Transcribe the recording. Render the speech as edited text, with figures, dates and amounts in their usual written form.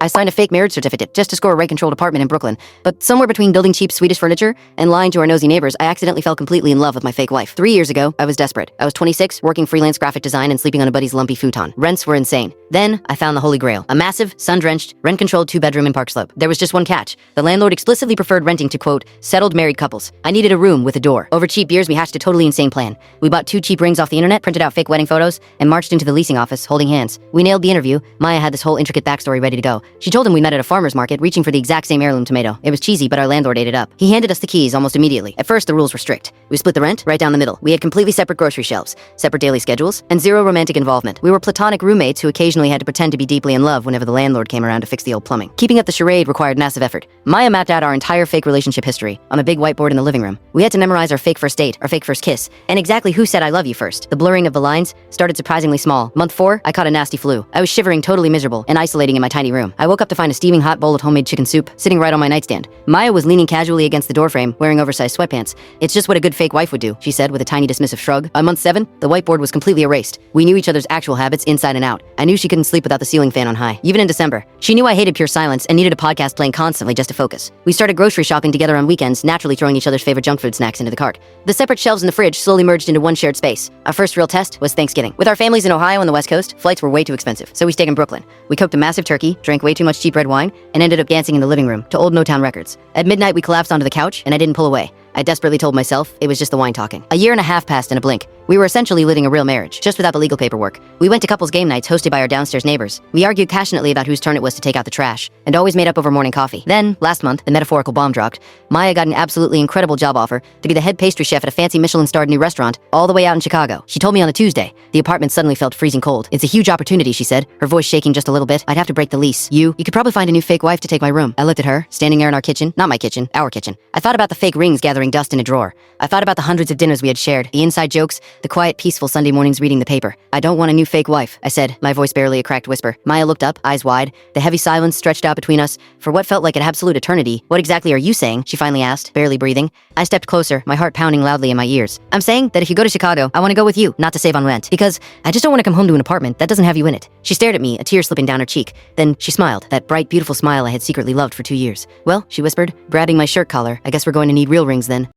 I signed a fake marriage certificate just to score a rent-controlled apartment in Brooklyn. But somewhere between building cheap Swedish furniture and lying to our nosy neighbors, I accidentally fell completely in love with my fake wife. 3 years ago, I was desperate. I was 26, working freelance graphic design and sleeping on a buddy's lumpy futon. Rents were insane. Then, I found the holy grail. A massive, sun-drenched, rent-controlled 2-bedroom in Park Slope. There was just one catch. The landlord explicitly preferred renting to, quote, settled married couples. I needed a room with a door. Over cheap beers, we hatched a totally insane plan. We bought 2 cheap rings off the internet, printed out fake wedding photos, and marched into the leasing office, holding hands. We nailed the interview. Maya had this whole intricate backstory ready to go. She told him we met at a farmer's market, reaching for the exact same heirloom tomato. It was cheesy, but our landlord ate it up. He handed us the keys almost immediately. At first, the rules were strict. We split the rent right down the middle. We had completely separate grocery shelves, separate daily schedules, and zero romantic involvement. We were platonic roommates who occasionally had to pretend to be deeply in love whenever the landlord came around to fix the old plumbing. Keeping up the charade required massive effort. Maya mapped out our entire fake relationship history on a big whiteboard in the living room. We had to memorize our fake first date, our fake first kiss, and exactly who said I love you first. The blurring of the lines started surprisingly small. Month 4, I caught a nasty flu. I was shivering, totally miserable, and isolating in my tiny room. I woke up to find a steaming hot bowl of homemade chicken soup sitting right on my nightstand. Maya was leaning casually against the doorframe, wearing oversized sweatpants. It's just what a good fake wife would do, she said with a tiny dismissive shrug. On month 7, the whiteboard was completely erased. We knew each other's actual habits inside and out. I knew she couldn't sleep without the ceiling fan on high, even in December. She knew I hated pure silence and needed a podcast playing constantly just to focus. We started grocery shopping together on weekends, naturally throwing each other's favorite junk food snacks into the cart. The separate shelves in the fridge slowly merged into one shared space. Our first real test was Thanksgiving. With our families in Ohio and the West Coast, flights were way too expensive, so we stayed in Brooklyn. We cooked a massive turkey, drank way too much cheap red wine, and ended up dancing in the living room to old Motown records. At midnight, we collapsed onto the couch, and I didn't pull away. I desperately told myself it was just the wine talking. A year and a half passed in a blink. We were essentially living a real marriage, just without the legal paperwork. We went to couples game nights hosted by our downstairs neighbors. We argued passionately about whose turn it was to take out the trash, and always made up over morning coffee. Then, last month, the metaphorical bomb dropped. Maya got an absolutely incredible job offer to be the head pastry chef at a fancy Michelin-starred new restaurant all the way out in Chicago. She told me on a Tuesday. The apartment suddenly felt freezing cold. It's a huge opportunity, she said, her voice shaking just a little bit. I'd have to break the lease. You could probably find a new fake wife to take my room. I looked at her, standing there in our kitchen. Not my kitchen, our kitchen. I thought about the fake rings gathering dust in a drawer. I thought about the hundreds of dinners we had shared, the inside jokes, the quiet, peaceful Sunday mornings reading the paper. I don't want a new fake wife, I said, my voice barely a cracked whisper. Maya looked up, eyes wide. The heavy silence stretched out between us for what felt like an absolute eternity. What exactly are you saying? She finally asked, barely breathing. I stepped closer, my heart pounding loudly in my ears. I'm saying that if you go to Chicago, I want to go with you, not to save on rent, because I just don't want to come home to an apartment that doesn't have you in it. She stared at me, a tear slipping down her cheek. Then she smiled, that bright, beautiful smile I had secretly loved for 2 years. Well, she whispered, grabbing my shirt collar, I guess we're going to need real rings